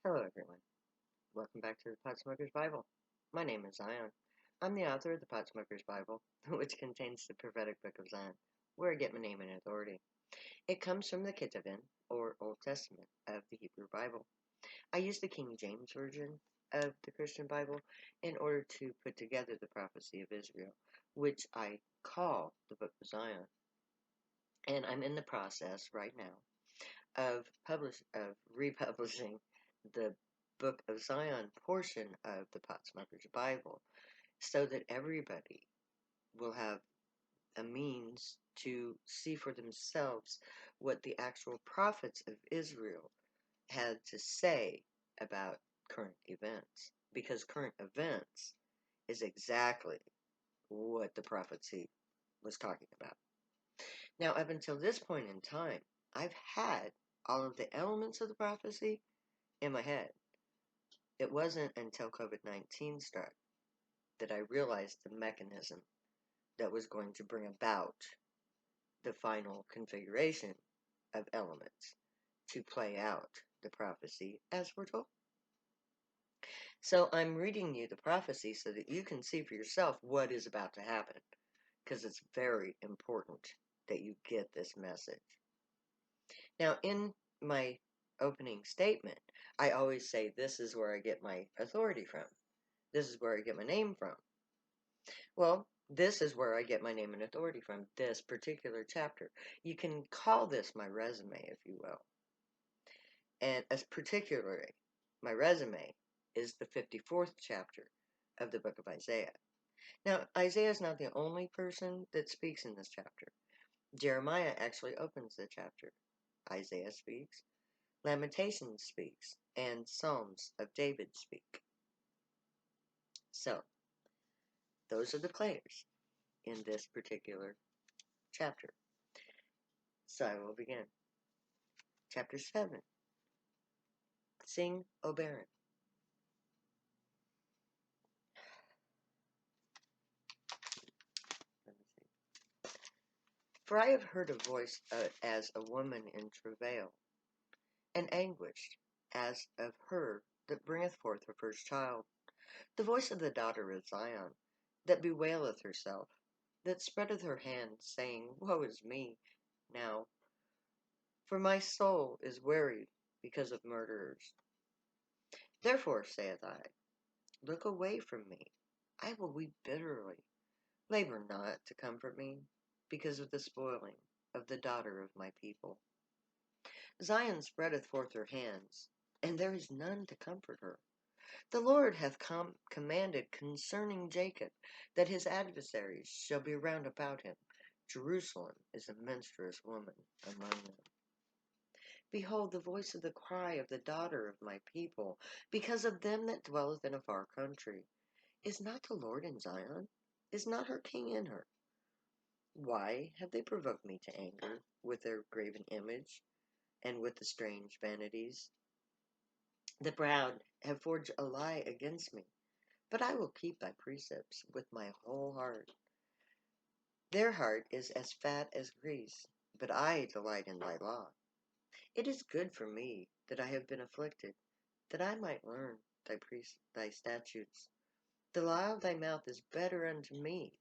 Hello, everyone. Welcome back to the Potsmoker's Bible. My name is Zion. I'm the author of the Potsmoker's Bible, which contains the prophetic book of Zion, where I get my name and authority. It comes from the Ketuvim, or Old Testament, of the Hebrew Bible. I use the King James Version of the Christian Bible in order to put together the prophecy of Israel, which I call the Book of Zion. And I'm in the process right now of republishing the Book of Zion portion of the Potsmoker's Bible so that everybody will have a means to see for themselves what the actual prophets of Israel had to say about current events. Because current events is exactly what the prophecy was talking about. Now, up until this point in time, I've had all of the elements of the prophecy in my head. It wasn't until COVID-19 struck that I realized the mechanism that was going to bring about the final configuration of elements to play out the prophecy as we're told. So I'm reading you the prophecy so that you can see for yourself what is about to happen, because it's very important that you get this message. Now, in my opening statement, I always say this is where I get my authority from. This is where I get my name from. Well, this is where I get my name and authority from, this particular chapter. You can call this my resume, if you will. And as particularly, my resume is the 54th chapter of the book of Isaiah. Now, Isaiah is not the only person that speaks in this chapter. Jeremiah actually opens the chapter. Isaiah speaks, Lamentations speaks, and Psalms of David speak. So, those are the players in this particular chapter. So I will begin. Chapter 7. Sing, O Barren. Let me see. For I have heard a voice as a woman in travail, and anguished as of her that bringeth forth her first child, the voice of the daughter of Zion, that bewaileth herself, that spreadeth her hand, saying, Woe is me now, for my soul is wearied because of murderers. Therefore, saith I, look away from me, I will weep bitterly. Labor not to comfort me, because of the spoiling of the daughter of my people. Zion spreadeth forth her hands, and there is none to comfort her. The Lord hath commanded concerning Jacob, that his adversaries shall be round about him. Jerusalem is a menstruous woman among them. Behold the voice of the cry of the daughter of my people, because of them that dwelleth in a far country. Is not the Lord in Zion? Is not her king in her? Why have they provoked me to anger with their graven image, and with the strange vanities? The proud have forged a lie against me, but I will keep thy precepts with my whole heart. Their heart is as fat as grease, but I delight in thy law. It is good for me that I have been afflicted, that I might learn thy statutes. The law of thy mouth is better unto me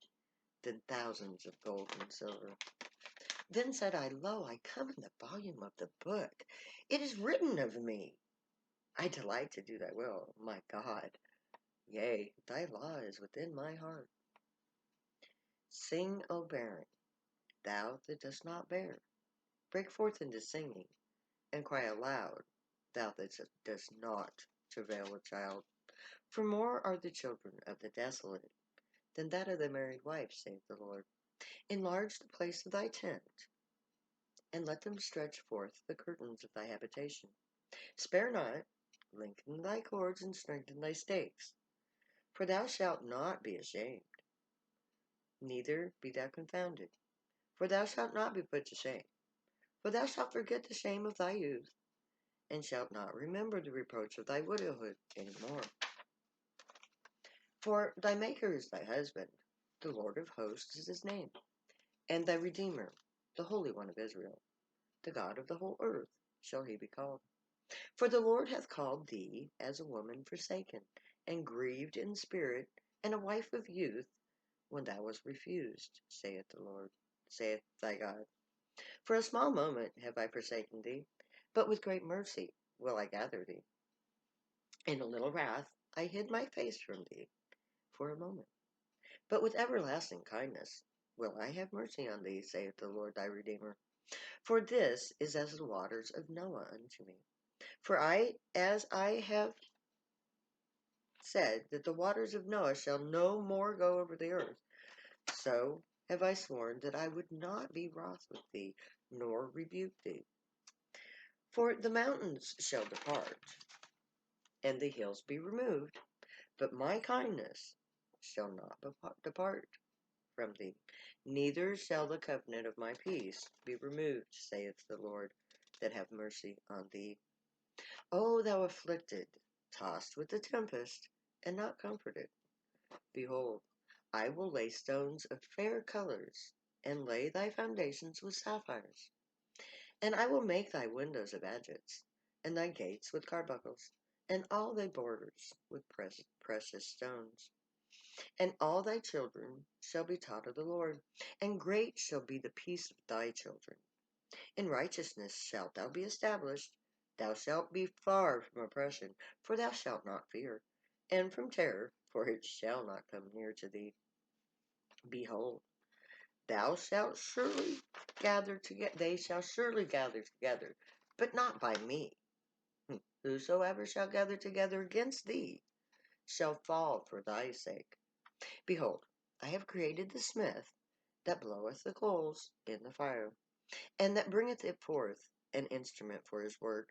than thousands of gold and silver. Then said I, Lo, I come in the volume of the book. It is written of me. I delight to do thy will, my God. Yea, thy law is within my heart. Sing, O barren, thou that dost not bear. Break forth into singing, and cry aloud, thou that dost not travail a child. For more are the children of the desolate than that of the married wife, saith the Lord. Enlarge the place of thy tent, and let them stretch forth the curtains of thy habitation. Spare not, lengthen thy cords, and strengthen thy stakes. For thou shalt not be ashamed, neither be thou confounded. For thou shalt not be put to shame. For thou shalt forget the shame of thy youth, and shalt not remember the reproach of thy widowhood any more. For thy Maker is thy husband, the Lord of hosts is his name, and thy Redeemer, the Holy One of Israel, the God of the whole earth, shall he be called. For the Lord hath called thee as a woman forsaken, and grieved in spirit, and a wife of youth, when thou wast refused, saith the Lord, saith thy God. For a small moment have I forsaken thee, but with great mercy will I gather thee. In a little wrath I hid my face from thee for a moment, but with everlasting kindness will I have mercy on thee, saith the Lord thy Redeemer. For this is as the waters of Noah unto me. For as I have said that the waters of Noah shall no more go over the earth, so have I sworn that I would not be wroth with thee, nor rebuke thee. For the mountains shall depart, and the hills be removed, but my kindness shall not depart from thee, neither shall the covenant of my peace be removed, saith the Lord that hath mercy on thee. O thou afflicted, tossed with the tempest, and not comforted, behold, I will lay stones of fair colors, and lay thy foundations with sapphires. And I will make thy windows of agates, and thy gates with carbuncles, and all thy borders with precious stones. And all thy children shall be taught of the Lord, and great shall be the peace of thy children. In righteousness shalt thou be established. Thou shalt be far from oppression, for thou shalt not fear, and from terror, for it shall not come near to thee. Behold, thou shalt surely gather together, they shall surely gather together, but not by me. Whosoever shall gather together against thee shall fall for thy sake. Behold, I have created the smith that bloweth the coals in the fire, and that bringeth it forth an instrument for his work,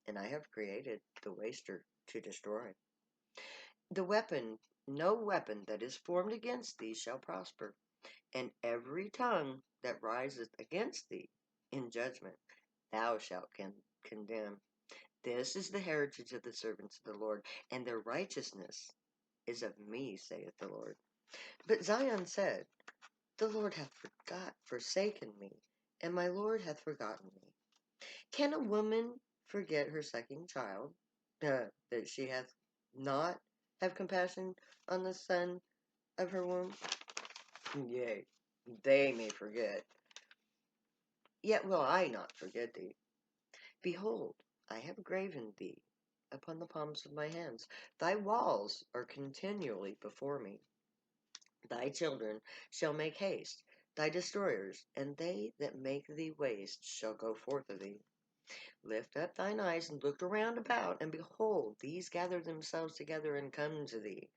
and I have created the waster to destroy. No weapon that is formed against thee shall prosper, and every tongue that riseth against thee in judgment thou shalt condemn. This is the heritage of the servants of the Lord, and their righteousness is of me, saith the Lord. But Zion said, the Lord hath forsaken me, and my Lord hath forgotten me. Can a woman forget her sucking child, that she hath not have compassion on the son of her womb? Yea, they may forget, yet will I not forget thee. Behold, I have graven thee upon the palms of my hands. Thy walls are continually before me. Thy children shall make haste, thy destroyers, and they that make thee waste shall go forth of thee. Lift up thine eyes and look around about, and behold, these gather themselves together and come to thee.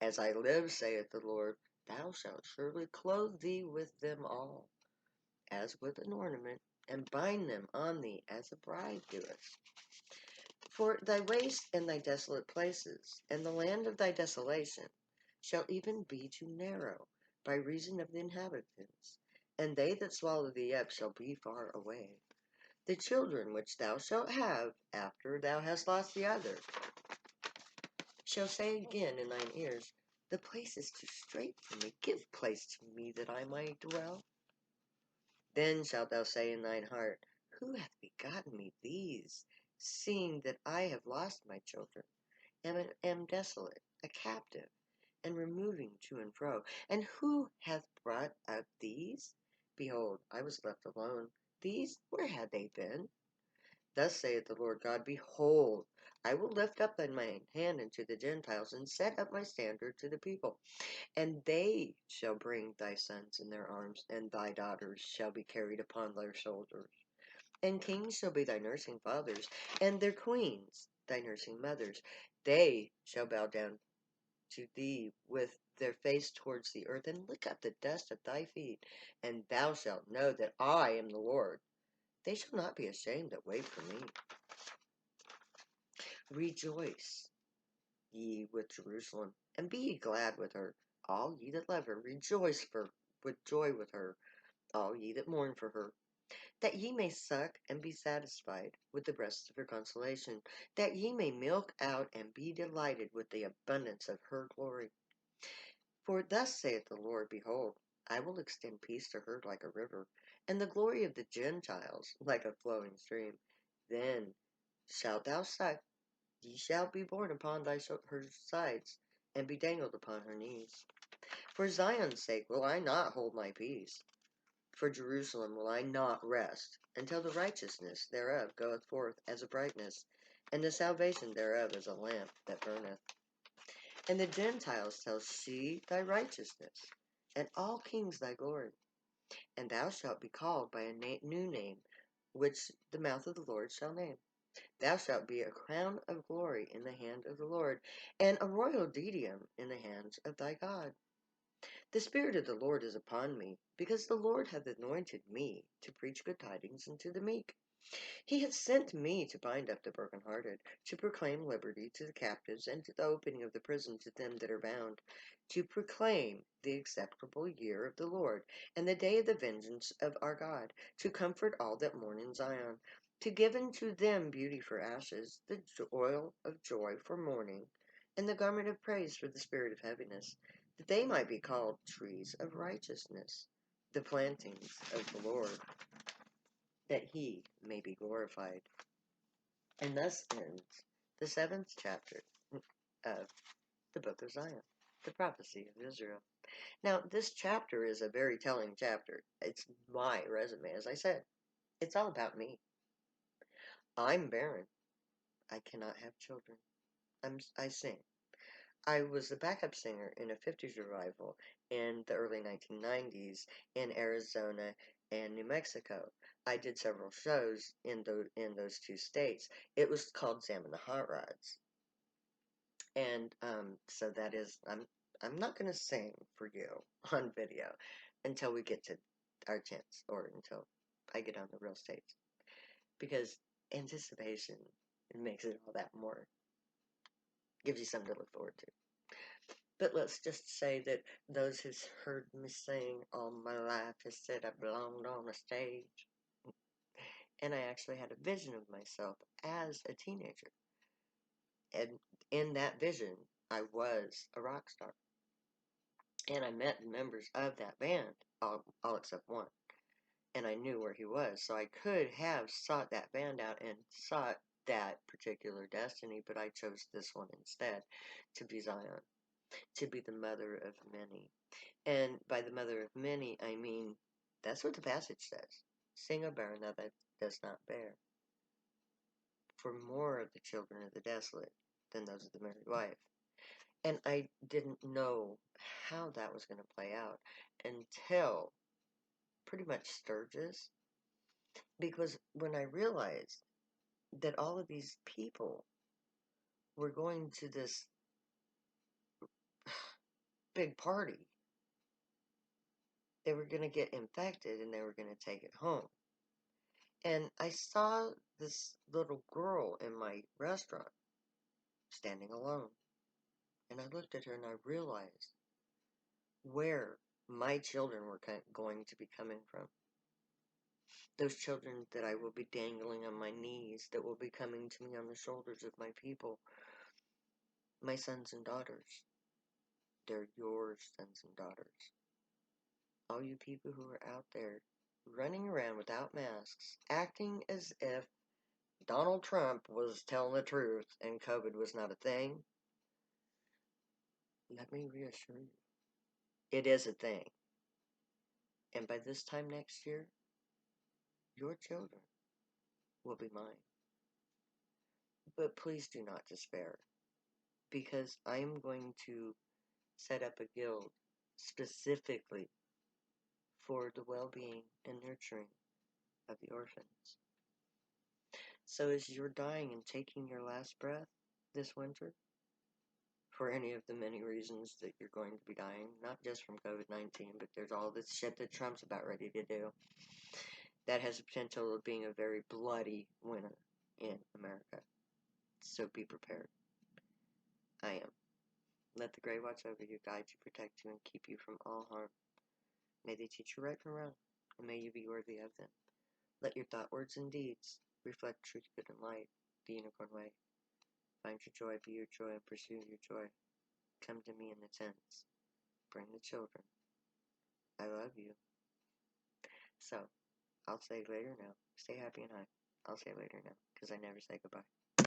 As I live, saith the Lord, thou shalt surely clothe thee with them all, as with an ornament, and bind them on thee as a bride doeth. For thy waste and thy desolate places, and the land of thy desolation, shall even be too narrow, by reason of the inhabitants, and they that swallow thee up shall be far away. The children which thou shalt have after thou hast lost the other shall say again in thine ears, the place is too strait for me, give place to me that I may dwell. Then shalt thou say in thine heart, who hath begotten me these, seeing that I have lost my children, and am desolate, a captive, and removing to and fro? And who hath brought up these? Behold, I was left alone. These, where had they been? Thus saith the Lord God, behold, I will lift up mine hand unto the Gentiles, and set up my standard to the people. And they shall bring thy sons in their arms, and thy daughters shall be carried upon their shoulders. And kings shall be thy nursing fathers, and their queens thy nursing mothers. They shall bow down to thee with their face towards the earth, and lick up the dust of thy feet. And thou shalt know that I am the Lord. They shall not be ashamed that wait for me. Rejoice, ye with Jerusalem, and be ye glad with her. All ye that love her, rejoice with joy with her, all ye that mourn for her, that ye may suck and be satisfied with the breasts of her consolation, that ye may milk out and be delighted with the abundance of her glory. For thus saith the Lord, behold, I will extend peace to her like a river, and the glory of the Gentiles like a flowing stream. Then shalt thou say, Ye shall be borne upon her sides, and be dangled upon her knees. For Zion's sake will I not hold my peace. For Jerusalem will I not rest, until the righteousness thereof goeth forth as a brightness, and the salvation thereof as a lamp that burneth. And the Gentiles shall see thy righteousness, and all kings thy glory. And thou shalt be called by a new name, which the mouth of the Lord shall name. Thou shalt be a crown of glory in the hand of the Lord, and a royal diadem in the hands of thy God. The Spirit of the Lord is upon me, because the Lord hath anointed me to preach good tidings unto the meek. He hath sent me to bind up the brokenhearted, to proclaim liberty to the captives, and to the opening of the prison to them that are bound, to proclaim the acceptable year of the Lord, and the day of the vengeance of our God, to comfort all that mourn in Zion, to give unto them beauty for ashes, the oil of joy for mourning, and the garment of praise for the spirit of heaviness, that they might be called trees of righteousness, the plantings of the Lord, that he may be glorified. And thus ends the 7th chapter of the book of Zion, the prophecy of Israel. Now, this chapter is a very telling chapter. It's my resume, as I said. It's all about me. I'm barren. I cannot have children. I sing. I was a backup singer in a 50s revival in the early 1990s in Arizona and New Mexico. I did several shows in those two states. It was called Sam and the Hot Rods. And so that is, I'm not going to sing for you on video until we get to our chance, or until I get on the real stage, because anticipation, it makes it all that more, gives you something to look forward to. But let's just say that those who've heard me sing all my life have said I belonged on a stage. And I actually had a vision of myself as a teenager. And in that vision, I was a rock star. And I met the members of that band, all except one. And I knew where he was. So I could have sought that band out and sought that particular destiny, but I chose this one instead, to be Zion, to be the mother of many. And by the mother of many, I mean, that's what the passage says. Sing a barren that does not bear. For more of the children of the desolate than those of the married wife. And I didn't know how that was going to play out until pretty much Sturgis. Because when I realized that all of these people were going to this big party, they were going to get infected and they were going to take it home. And I saw this little girl in my restaurant standing alone. And I looked at her and I realized where my children were going to be coming from. Those children that I will be dangling on my knees, that will be coming to me on the shoulders of my people, my sons and daughters. They're your sons and daughters. All you people who are out there running around without masks, acting as if Donald Trump was telling the truth and COVID was not a thing, let me reassure you, it is a thing. And by this time next year, your children will be mine. But please do not despair, because I am going to set up a guild specifically for the well-being and nurturing of the orphans. So as you're dying and taking your last breath this winter, for any of the many reasons that you're going to be dying, not just from COVID-19, but there's all this shit that Trump's about ready to do, that has the potential of being a very bloody winter in America. So be prepared. I am. Let the Grey watch over you, guide you, protect you, and keep you from all harm. May they teach you right from wrong, and may you be worthy of them. Let your thought, words, and deeds reflect truth, good, and light, the unicorn way. Find your joy, be your joy, and pursue your joy. Come to me in the tents. Bring the children. I love you. So, I'll say later now. Stay happy and high. I'll say later now. because I never say goodbye.